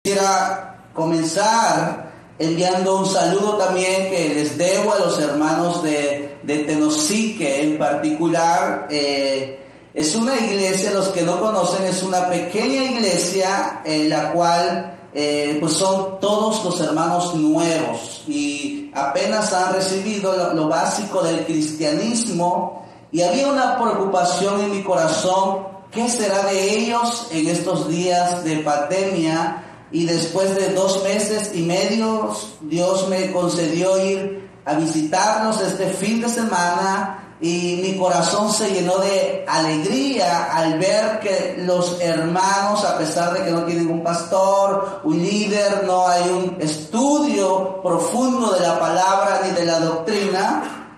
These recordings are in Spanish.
Quisiera comenzar enviando un saludo también que les debo a los hermanos de Tenosique en particular. Es una iglesia, los que no conocen, es una pequeña iglesia en la cual pues son todos los hermanos nuevos y apenas han recibido lo básico del cristianismo, y había una preocupación en mi corazón: ¿qué será de ellos en estos días de pandemia? Y después de 2 meses y medio, Dios me concedió ir a visitarlos este fin de semana, y mi corazón se llenó de alegría al ver que los hermanos, a pesar de que no tienen un pastor, un líder, no hay un estudio profundo de la palabra ni de la doctrina,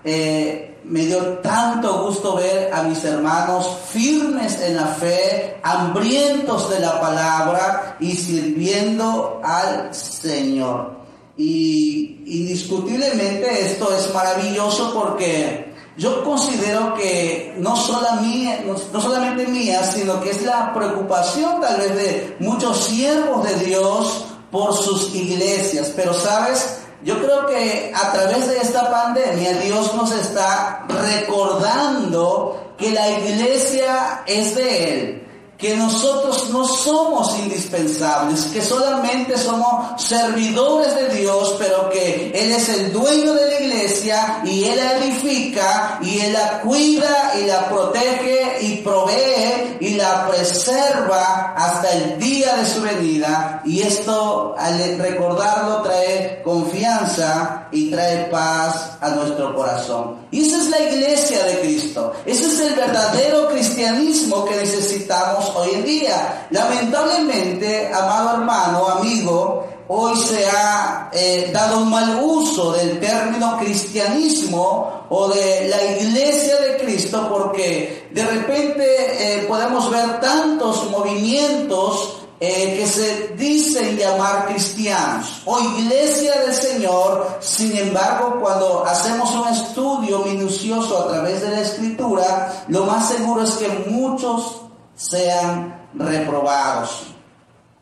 me dio tanto gusto ver a mis hermanos firmes en la fe, hambrientos de la palabra y sirviendo al Señor. Y indiscutiblemente esto es maravilloso, porque yo considero que no solamente mía, sino que es la preocupación tal vez de muchos siervos de Dios por sus iglesias. Pero ¿sabes? Yo creo que a través de esta pandemia Dios nos está recordando que la iglesia es de Él, que nosotros no somos indispensables, que solamente somos servidores de Dios, pero que Él es el dueño de la iglesia y Él la edifica y Él la cuida y la protege y provee y la preserva hasta el día de su venida. Y esto, al recordarlo, trae confianza y trae paz a nuestro corazón. Y esa es la iglesia de Cristo. Ese es el verdadero cristianismo que necesitamos hoy en día. Lamentablemente, amado hermano, amigo, hoy se ha dado un mal uso del término cristianismo o de la iglesia de Cristo, porque de repente podemos ver tantos movimientos que se dicen llamar cristianos o iglesia del Señor. Sin embargo, cuando hacemos un estudio minucioso a través de la Escritura, lo más seguro es que muchos sean reprobados.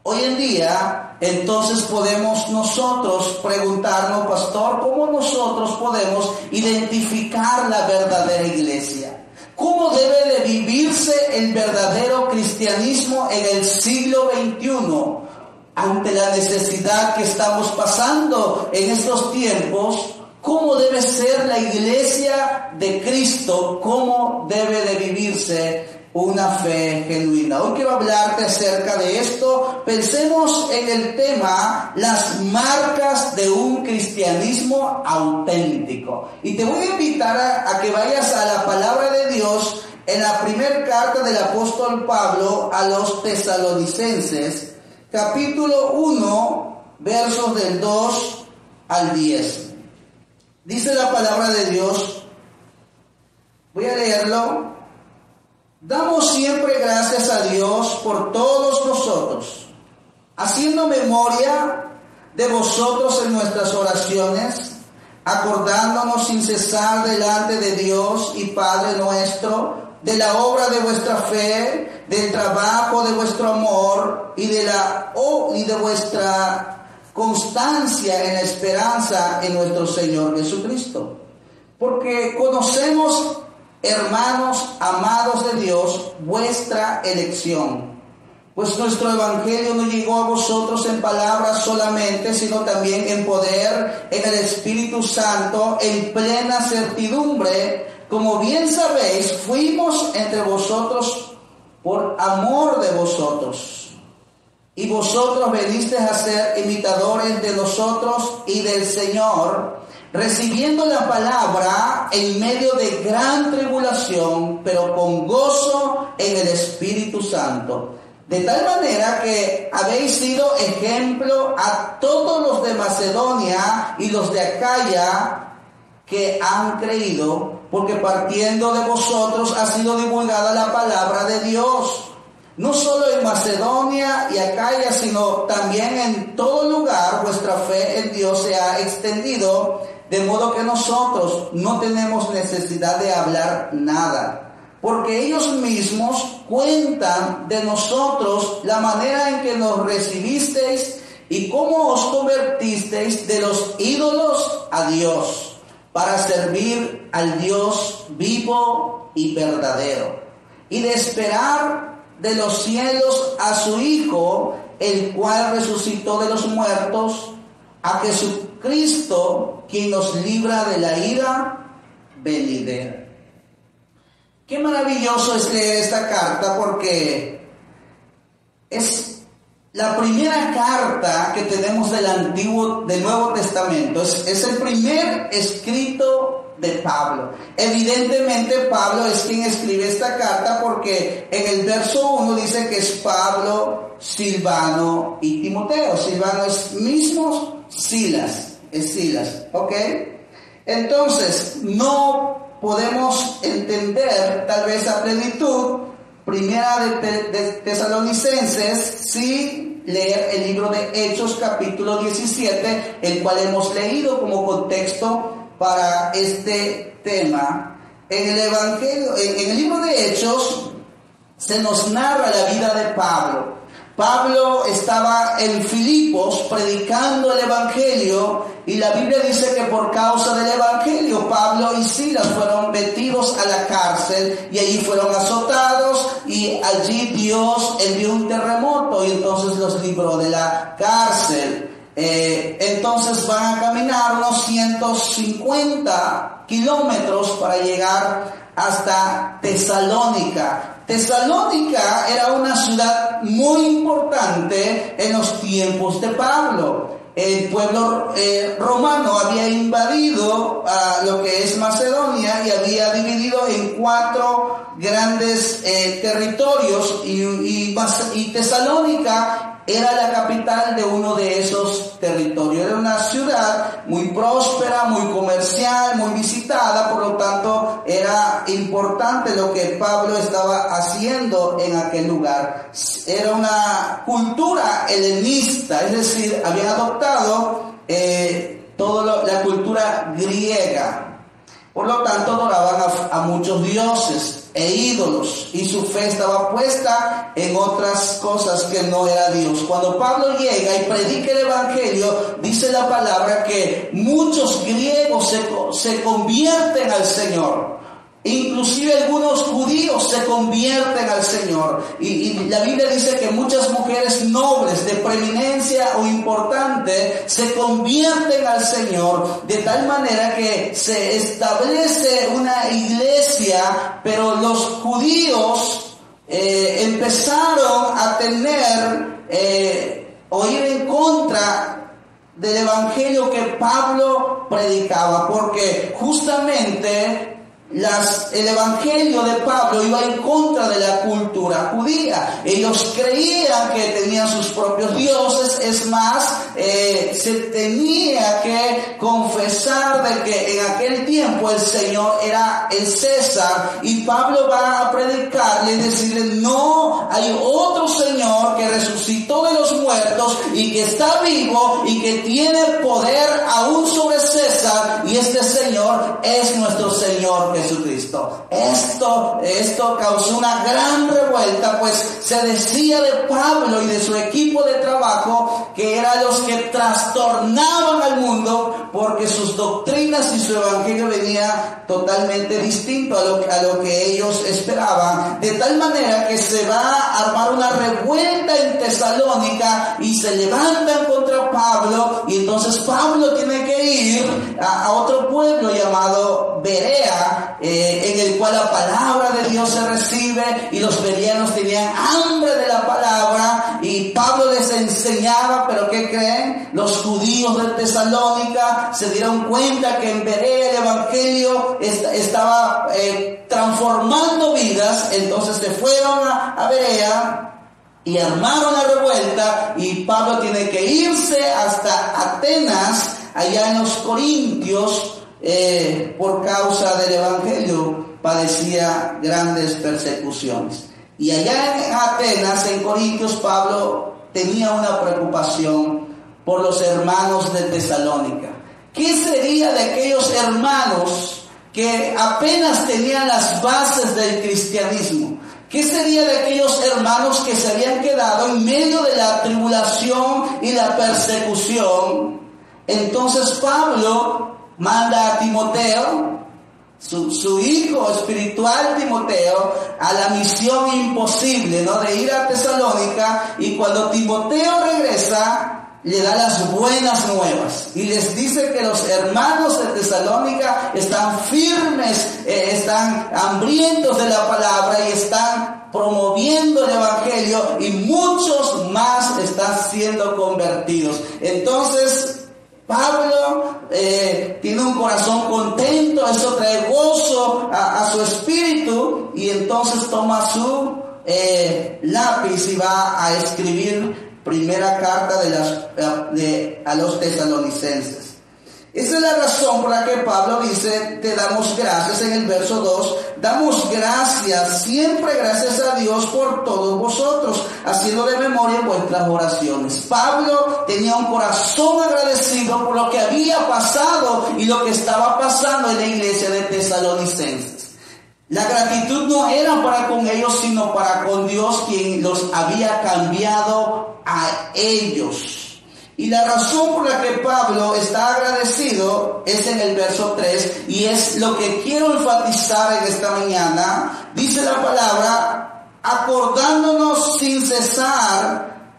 Hoy en día, entonces podemos nosotros preguntarnos, pastor, ¿cómo nosotros podemos identificar la verdadera iglesia? ¿Cómo debe de vivirse el verdadero cristianismo en el siglo XXI? Ante la necesidad que estamos pasando en estos tiempos, ¿cómo debe ser la iglesia de Cristo? ¿Cómo debe de vivirse una fe genuina? Hoy quiero hablarte acerca de esto. Pensemos en el tema, las marcas de un cristianismo auténtico. Y te voy a invitar a que vayas a la palabra de Dios en la primera carta del apóstol Pablo a los tesalonicenses, capítulo 1, versos del 2 al 10. Dice la palabra de Dios, voy a leerlo. Damos siempre gracias a Dios por todos nosotros, haciendo memoria de vosotros en nuestras oraciones, acordándonos sin cesar delante de Dios y Padre nuestro, de la obra de vuestra fe, del trabajo de vuestro amor y de vuestra constancia en la esperanza en nuestro Señor Jesucristo. Porque conocemos, hermanos amados de Dios, vuestra elección, pues nuestro evangelio no llegó a vosotros en palabras solamente, sino también en poder, en el Espíritu Santo, en plena certidumbre. Como bien sabéis, fuimos entre vosotros por amor de vosotros, y vosotros venisteis a ser imitadores de nosotros y del Señor, recibiendo la palabra en medio de gran tribulación, pero con gozo en el Espíritu Santo. De tal manera que habéis sido ejemplo a todos los de Macedonia y los de Acaya que han creído, porque partiendo de vosotros ha sido divulgada la palabra de Dios. No solo en Macedonia y Acaya, sino también en todo lugar vuestra fe en Dios se ha extendido, de modo que nosotros no tenemos necesidad de hablar nada, porque ellos mismos cuentan de nosotros la manera en que nos recibisteis y cómo os convertisteis de los ídolos a Dios, para servir al Dios vivo y verdadero, y de esperar de los cielos a su Hijo, el cual resucitó de los muertos, a Jesucristo, quien nos libra de la ira venidera. Qué maravilloso es leer esta carta, porque es la primera carta que tenemos del Nuevo Testamento. Es el primer escrito de Pablo. Evidentemente Pablo es quien escribe esta carta, porque en el verso 1 dice que es Pablo, Silvano y Timoteo. Silvano es mismo Silas, es Silas, ¿ok? Entonces no podemos entender tal vez a plenitud Primera de Tesalonicenses sin leer el libro de Hechos capítulo 17, el cual hemos leído como contexto para este tema. En el Evangelio, en el libro de Hechos se nos narra la vida de Pablo. Pablo estaba en Filipos predicando el Evangelio, y la Biblia dice que por causa del Evangelio Pablo y Silas fueron metidos a la cárcel y allí fueron azotados, y allí Dios envió un terremoto y entonces los libró de la cárcel. Entonces van a caminar unos 150 kilómetros para llegar hasta Tesalónica. Tesalónica era una ciudad muy importante en los tiempos de Pablo. El pueblo romano había invadido lo que es Macedonia y había dividido en 4 grandes territorios, y Tesalónica era la capital de uno de esos territorios. Era una ciudad muy próspera, muy comercial, muy visitada, por lo tanto era importante lo que Pablo estaba haciendo en aquel lugar. Era una cultura helenista, es decir, habían adoptado toda la cultura griega. Por lo tanto, adoraban a muchos dioses e ídolos, y su fe estaba puesta en otras cosas que no era Dios. Cuando Pablo llega y predica el Evangelio, dice la palabra que muchos griegos se convierten al Señor. Inclusive algunos judíos se convierten al Señor, y la Biblia dice que muchas mujeres nobles de preeminencia o importante se convierten al Señor, de tal manera que se establece una iglesia. Pero los judíos empezaron a oír en contra del evangelio que Pablo predicaba, porque justamente el evangelio de Pablo iba en contra de la cultura judía. Ellos creían que tenían sus propios dioses. Es más, se tenía que confesar de que en aquel tiempo el Señor era el César, y Pablo va a predicarle y decirle: no, hay otro Señor que resucitó de los muertos y que está vivo y que tiene poder aún sobre César, y este Señor es nuestro Señor Jesucristo. Esto causó una gran revuelta, pues se decía de Pablo y de su equipo de trabajo que eran los que trastornaban al mundo, porque sus doctrinas y su evangelio venía totalmente distinto a lo que ellos esperaban, de tal manera que se va a armar una revuelta en Tesalónica y se levantan contra Pablo, y entonces Pablo tiene que ir a otro pueblo llamado Berea, en el cual la palabra de Dios se recibe, y los bereanos tenían hambre de la palabra, y Pablo les enseñaba. Pero ¿qué creen? Los judíos de Tesalónica se dieron cuenta que en Berea el evangelio estaba transformando vidas. Entonces se fueron a Berea y armaron la revuelta, y Pablo tiene que irse hasta Atenas, allá en los Corintios. Por causa del evangelio padecía grandes persecuciones. Y allá en Atenas, en Corintios, Pablo tenía una preocupación por los hermanos de Tesalónica. ¿Qué sería de aquellos hermanos que apenas tenían las bases del cristianismo, ¿Qué sería de aquellos hermanos que se habían quedado en medio de la tribulación y la persecución? Entonces Pablo manda a Timoteo, su hijo espiritual Timoteo, a la misión imposible, ¿no?, de ir a Tesalónica, y cuando Timoteo regresa, le da las buenas nuevas y les dice que los hermanos de Tesalónica están firmes, están hambrientos de la palabra y están promoviendo el evangelio, y muchos más están siendo convertidos. Entonces Pablo tiene un corazón contento, eso trae gozo a su espíritu, y entonces toma su lápiz y va a escribir primera carta a los tesalonicenses. Esa es la razón por la que Pablo dice: te damos gracias, en el verso 2, damos gracias, siempre gracias a Dios por todos vosotros, haciendo de memoria vuestras oraciones. Pablo tenía un corazón agradecido por lo que había pasado y lo que estaba pasando en la iglesia de Tesalonicenses. La gratitud no era para con ellos, sino para con Dios, quien los había cambiado a ellos. Y la razón por la que Pablo está agradecido es en el verso 3, y es lo que quiero enfatizar en esta mañana. Dice la palabra: acordándonos sin cesar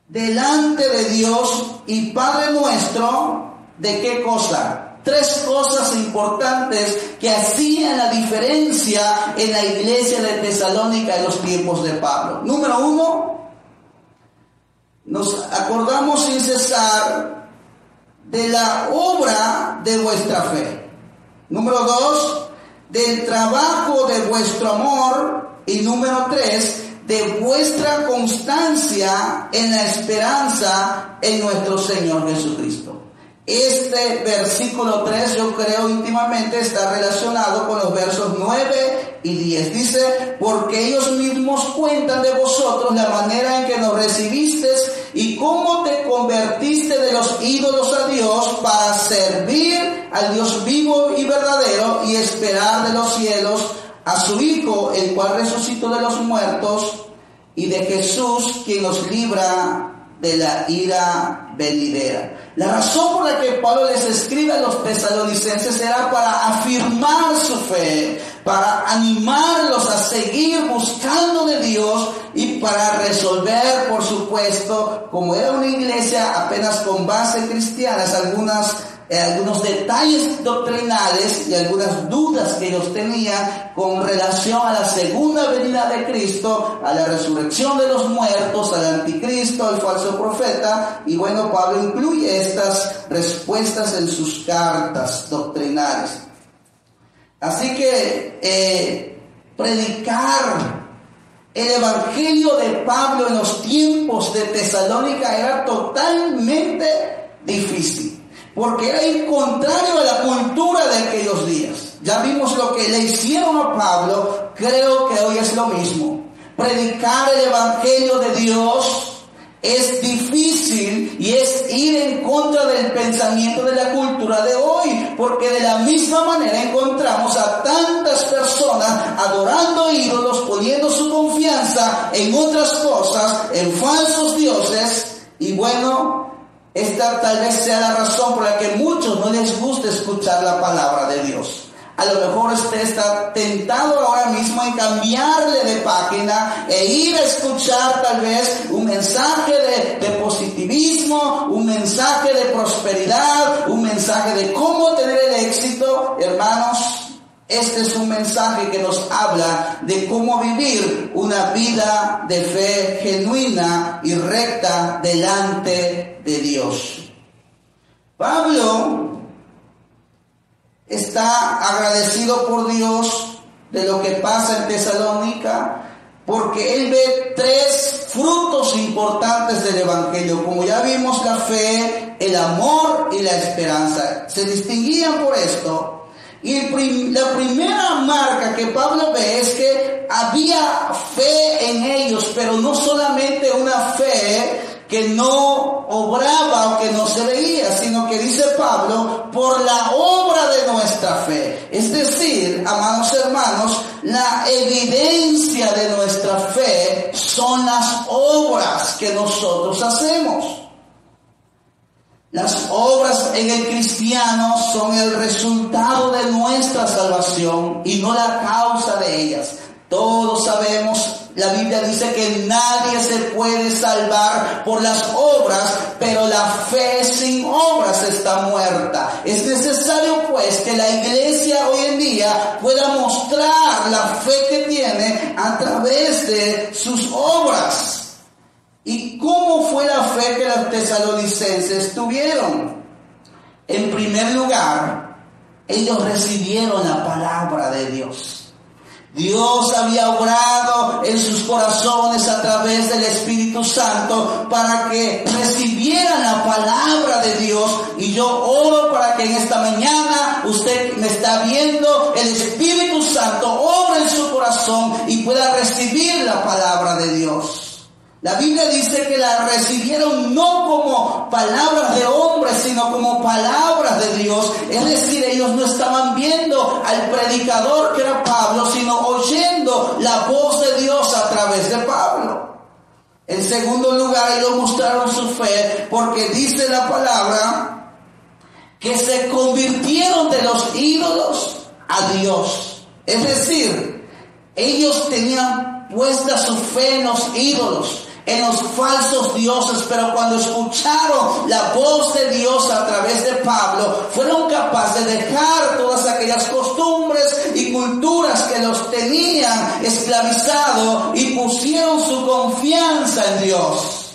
delante de Dios y Padre nuestro, ¿de qué cosa? 3 cosas importantes que hacían la diferencia en la iglesia de Tesalónica en los tiempos de Pablo. Número 1, nos acordamos sin cesar de la obra de vuestra fe. Número 2, del trabajo de vuestro amor. Y número 3, de vuestra constancia en la esperanza en nuestro Señor Jesucristo. Este versículo 3, yo creo íntimamente, está relacionado con los versos 9 y 10. Dice: porque ellos mismos cuentan de vosotros la manera en que nos recibisteis y cómo te convertiste de los ídolos a Dios para servir al Dios vivo y verdadero y esperar de los cielos a su Hijo, el cual resucitó de los muertos, y de Jesús, quien nos libra de la ira venidera. La razón por la que Pablo les escribe a los tesalonicenses era para afirmar su fe, para animarlos a seguir buscando de Dios, y para resolver, por supuesto, como era una iglesia apenas con base cristiana, algunos detalles doctrinales y algunas dudas que ellos tenían con relación a la segunda venida de Cristo, a la resurrección de los muertos, al anticristo, al falso profeta. Y bueno, Pablo incluye estas respuestas en sus cartas doctrinales. Así que predicar el evangelio de Pablo en los tiempos de Tesalónica era totalmente difícil, porque era ir contrario a la cultura de aquellos días. Ya vimos lo que le hicieron a Pablo, creo que hoy es lo mismo. Predicar el evangelio de Dios es difícil y es ir en contra del pensamiento de la cultura de hoy, porque de la misma manera encontramos a tantas personas adorando ídolos, poniendo su confianza en otras cosas, en falsos dioses. Y bueno, esta tal vez sea la razón por la que a muchos no les gusta escuchar la palabra de Dios. A lo mejor usted está tentado ahora mismo en cambiarle de página e ir a escuchar tal vez un mensaje de positivismo, un mensaje de prosperidad, un mensaje de cómo tener el éxito. Hermanos, este es un mensaje que nos habla de cómo vivir una vida de fe genuina y recta delante de Dios. Pablo está agradecido por Dios de lo que pasa en Tesalónica, porque él ve 3 frutos importantes del evangelio. Como ya vimos, la fe, el amor y la esperanza se distinguían por esto. Y la primera marca que Pablo ve es que había fe en ellos, pero no solamente una fe que no obraba o que no se veía, sino que dice Pablo, por la obra de nuestra nuestra fe. Es decir, amados hermanos, la evidencia de nuestra fe son las obras que nosotros hacemos. Las obras en el cristiano son el resultado de nuestra salvación y no la causa de ellas. Todos sabemos, la Biblia dice que nadie se puede salvar por las obras, pero la fe sin obras está muerta. Es necesario pues que la iglesia hoy en día pueda mostrar la fe que tiene a través de sus obras. ¿Y cómo fue la fe que los tesalonicenses tuvieron? En primer lugar, ellos recibieron la palabra de Dios. Dios había obrado en sus corazones a través del Espíritu Santo para que recibieran la palabra de Dios. Y yo oro para que en esta mañana usted me está viendo, el Espíritu Santo obra en su corazón y pueda recibir la palabra de Dios. La Biblia dice que la recibieron no como palabras de hombres, sino como palabras de Dios. Es decir, ellos no estaban viendo al predicador que era Pablo, sino oyendo la voz de Dios a través de Pablo. En segundo lugar, ellos mostraron su fe porque dice la palabra que se convirtieron de los ídolos a Dios. Es decir, ellos tenían puesta su fe en los ídolos, en los falsos dioses, pero cuando escucharon la voz de Dios a través de Pablo, fueron capaces de dejar todas aquellas costumbres y culturas que los tenían esclavizados y pusieron su confianza en Dios.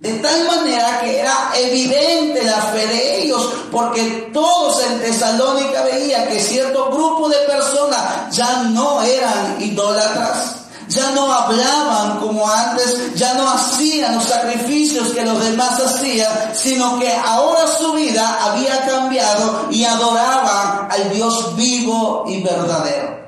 De tal manera que era evidente la fe de ellos, porque todos en Tesalónica veían que cierto grupo de personas ya no eran idólatras, ya no hablaban como antes, ya no hacían los sacrificios que los demás hacían, sino que ahora su vida había cambiado y adoraban al Dios vivo y verdadero.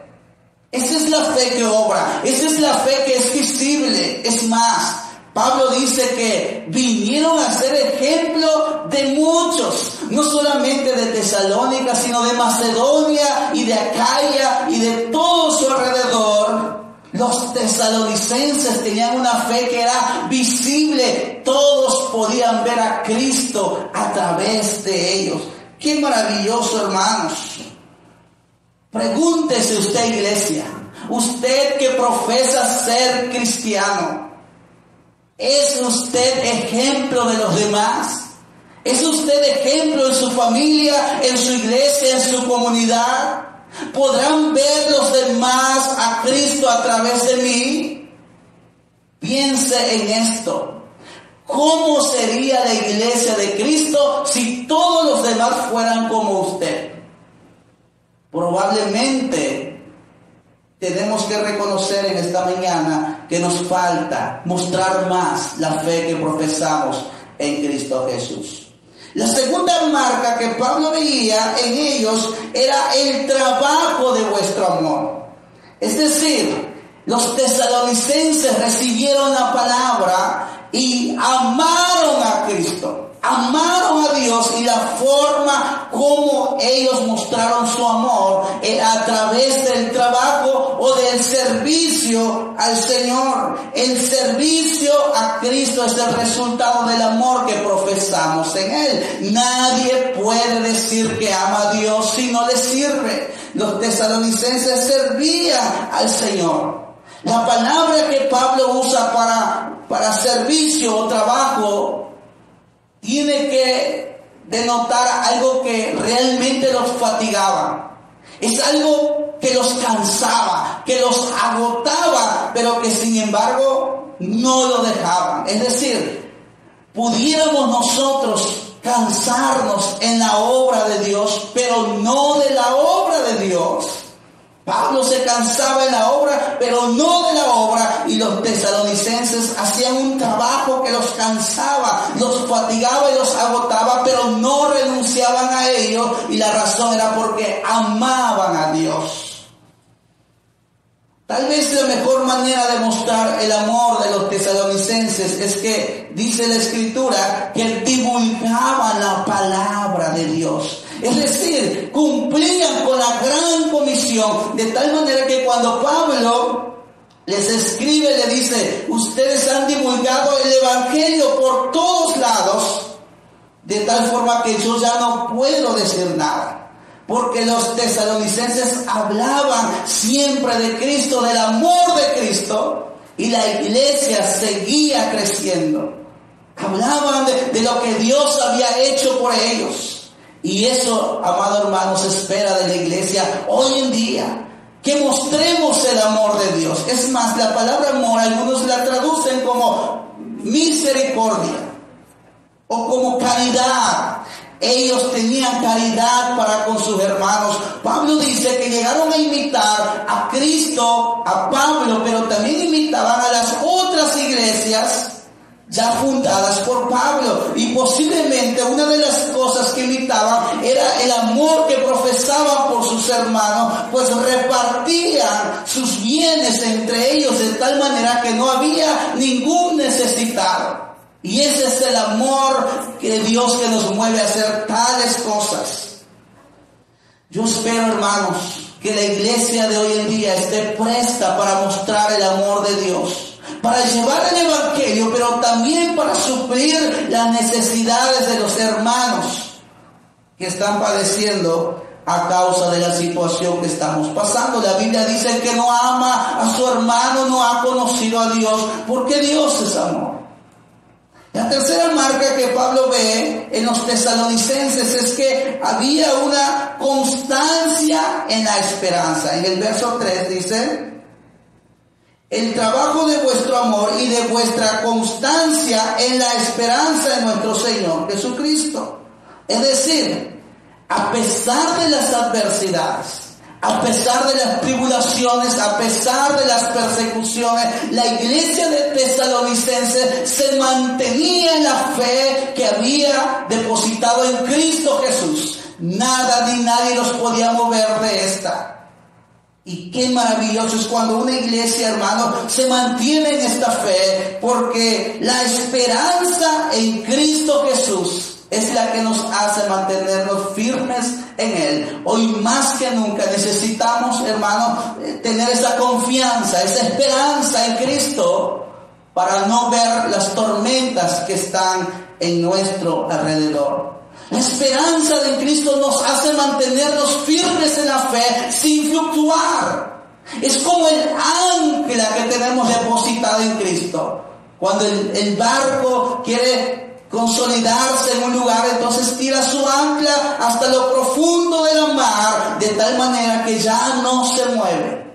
Esa es la fe que obra, esa es la fe que es visible. Es más, Pablo dice que vinieron a ser ejemplo de muchos, no solamente de Tesalónica, sino de Macedonia y de Acaya y de todo su alrededor. Los tesalonicenses tenían una fe que era visible. Todos podían ver a Cristo a través de ellos. ¡Qué maravilloso, hermanos! Pregúntese usted, iglesia, usted que profesa ser cristiano, ¿es usted ejemplo de los demás? ¿Es usted ejemplo en su familia, en su iglesia, en su comunidad? ¿Podrán ver los demás a Cristo a través de mí? Piense en esto. ¿Cómo sería la iglesia de Cristo si todos los demás fueran como usted? Probablemente tenemos que reconocer en esta mañana que nos falta mostrar más la fe que profesamos en Cristo Jesús. La segunda marca que Pablo veía en ellos era el trabajo de vuestro amor. Es decir, los tesalonicenses recibieron la palabra y amaron a Cristo, amaron a Dios, y la forma como ellos mostraron su amor era a través del trabajo o del servicio al Señor. El servicio a Cristo es el resultado del amor que profesamos en Él. Nadie puede decir que ama a Dios si no le sirve. Los tesalonicenses servían al Señor. La palabra que Pablo usa para servicio o trabajo tiene que denotar algo que realmente los fatigaba. Es algo que los cansaba, que los agotaba, pero que sin embargo no lo dejaban. Es decir, pudiéramos nosotros cansarnos en la obra de Dios, pero no de la obra de Dios. Pablo se cansaba en la obra, pero no de la obra, y los tesalonicenses hacían un trabajo que los cansaba, los fatigaba y los agotaba, pero no renunciaban a ello, y la razón era porque amaban a Dios. Tal vez la mejor manera de mostrar el amor de los tesalonicenses es que dice la Escritura que divulgaban la palabra de Dios. Es decir, cumplían tribulación, de tal manera que cuando Pablo les escribe, le dice, ustedes han divulgado el evangelio por todos lados, de tal forma que yo ya no puedo decir nada, porque los tesalonicenses hablaban siempre de Cristo, del amor de Cristo, y la iglesia seguía creciendo. Hablaban de lo que Dios había hecho por ellos. Y eso, amado hermano, se espera de la iglesia hoy en día, que mostremos el amor de Dios. Es más, la palabra amor, algunos la traducen como misericordia o como caridad. Ellos tenían caridad para con sus hermanos. Pablo dice que llegaron a imitar a Cristo, a Pablo, pero también imitaban a las otras iglesias ya fundadas por Pablo. Y posiblemente una de las cosas que imitaban era el amor que profesaban por sus hermanos, pues repartían sus bienes entre ellos de tal manera que no había ningún necesitado. Y ese es el amor de Dios que nos mueve a hacer tales cosas. Yo espero, hermanos, que la iglesia de hoy en día esté presta para mostrar el amor de Dios, para llevar el evangelio, pero también para suplir las necesidades de los hermanos que están padeciendo a causa de la situación que estamos pasando. La Biblia dice que no ama a su hermano, no ha conocido a Dios, porque Dios es amor. La tercera marca que Pablo ve en los tesalonicenses es que había una constancia en la esperanza. En el verso 3 dice: el trabajo de vuestro amor y de vuestra constancia en la esperanza en nuestro Señor Jesucristo. Es decir, a pesar de las adversidades, a pesar de las tribulaciones, a pesar de las persecuciones, la iglesia de Tesalonicenses se mantenía en la fe que había depositado en Cristo Jesús. Nada ni nadie los podía mover de esta. Y qué maravilloso es cuando una iglesia, hermano, se mantiene en esta fe, porque la esperanza en Cristo Jesús es la que nos hace mantenernos firmes en Él. Hoy más que nunca necesitamos, hermano, tener esa confianza, esa esperanza en Cristo para no ver las tormentas que están en nuestro alrededor. La esperanza de Cristo nos hace mantenernos firmes en la fe sin fluctuar. Es como el ancla que tenemos depositada en Cristo. Cuando el barco quiere consolidarse en un lugar, entonces tira su ancla hasta lo profundo de la mar, de tal manera que ya no se mueve.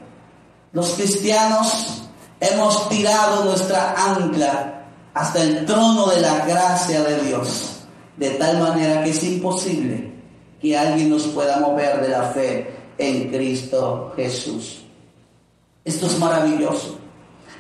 Los cristianos hemos tirado nuestra ancla hasta el trono de la gracia de Dios, de tal manera que es imposible que alguien nos pueda mover de la fe en Cristo Jesús. Esto es maravilloso.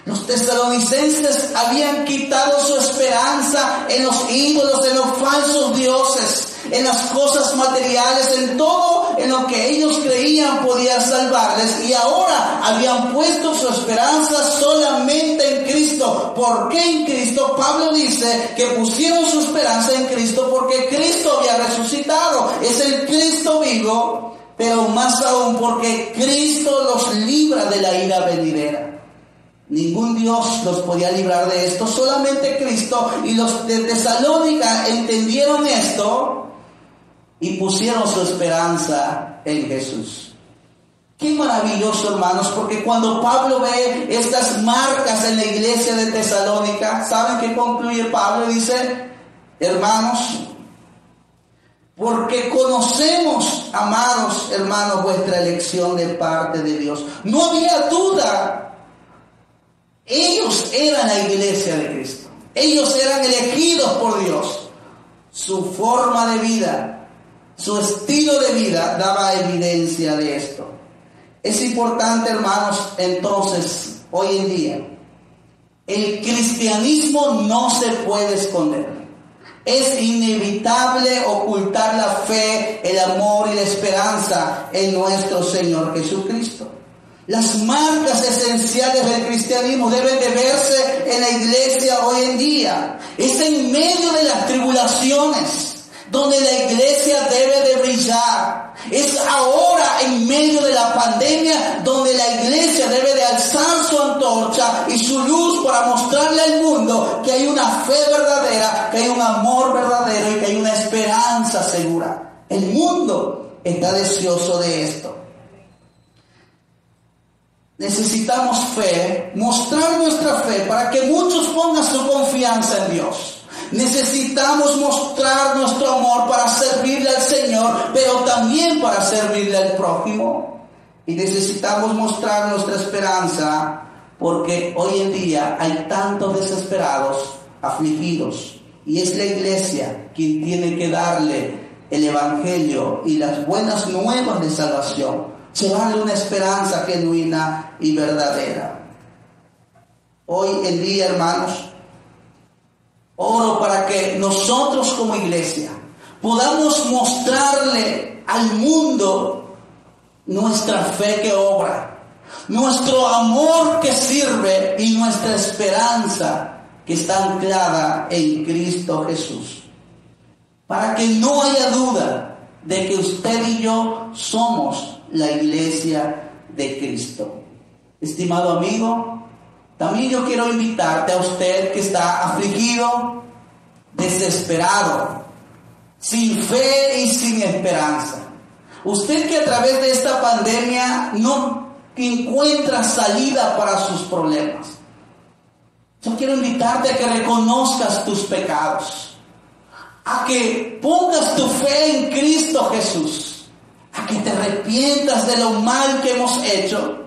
Los tesalonicenses habían quitado su esperanza en los ídolos, en los falsos dioses, en las cosas materiales, en todo en lo que ellos creían podía salvarles, y ahora habían puesto su esperanza solamente en Cristo. ¿Por qué en Cristo? Pablo dice que pusieron su esperanza en Cristo porque Cristo había resucitado. Es el Cristo vivo, pero más aún porque Cristo los libra de la ira venidera. Ningún Dios los podía librar de esto, solamente Cristo. Y los de Tesalónica entendieron esto y pusieron su esperanza en Jesús. Qué maravilloso, hermanos, porque cuando Pablo ve estas marcas en la iglesia de Tesalónica, ¿saben qué concluye Pablo? Dice: hermanos, porque conocemos, amados hermanos, vuestra elección de parte de Dios. No había duda. Ellos eran la iglesia de Cristo. Ellos eran elegidos por Dios. Su forma de vida, su estilo de vida daba evidencia de esto. Es importante, hermanos, entonces, hoy en día, el cristianismo no se puede esconder. Es inevitable ocultar la fe, el amor y la esperanza en nuestro Señor Jesucristo. Las marcas esenciales del cristianismo deben de verse en la iglesia hoy en día. Es en medio de las tribulaciones donde la iglesia debe de brillar. Es ahora, en medio de la pandemia, donde la iglesia debe de alzar su antorcha y su luz para mostrarle al mundo que hay una fe verdadera, que hay un amor verdadero y que hay una esperanza segura. El mundo está deseoso de esto. Necesitamos fe, mostrar nuestra fe para que muchos pongan su confianza en Dios. Necesitamos mostrar nuestro amor para servirle al Señor, pero también para servirle al prójimo. Y necesitamos mostrar nuestra esperanza porque hoy en día hay tantos desesperados, afligidos. Y es la iglesia quien tiene que darle el evangelio y las buenas nuevas de salvación. Llevarle una esperanza genuina y verdadera. Hoy en día, hermanos, oro para que nosotros como iglesia podamos mostrarle al mundo nuestra fe que obra, nuestro amor que sirve y nuestra esperanza que está anclada en Cristo Jesús. Para que no haya duda de que usted y yo somos la iglesia de Cristo. Estimado amigo, también yo quiero invitarte a usted que está afligido, desesperado, sin fe y sin esperanza. Usted que a través de esta pandemia no encuentra salida para sus problemas. Yo quiero invitarte a que reconozcas tus pecados, a que pongas tu fe en Cristo Jesús, a que te arrepientas de lo mal que hemos hecho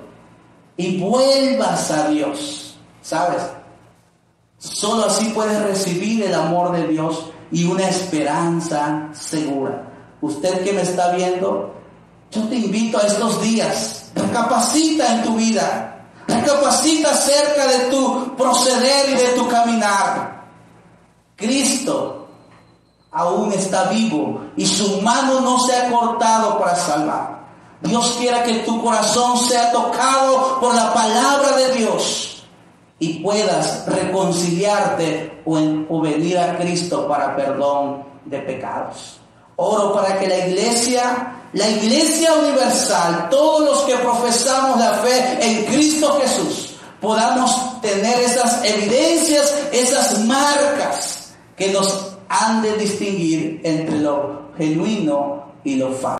y vuelvas a Dios. ¿Sabes? Solo así puedes recibir el amor de Dios y una esperanza segura. Usted que me está viendo, yo te invito a estos días, recapacita en tu vida, recapacita acerca de tu proceder y de tu caminar. Cristo aún está vivo y su mano no se ha cortado para salvar. Dios quiera que tu corazón sea tocado por la palabra de Dios y puedas reconciliarte o venir a Cristo para perdón de pecados. Oro para que la iglesia universal, todos los que profesamos la fe en Cristo Jesús, podamos tener esas evidencias, esas marcas que nos han de distinguir entre lo genuino y lo falso.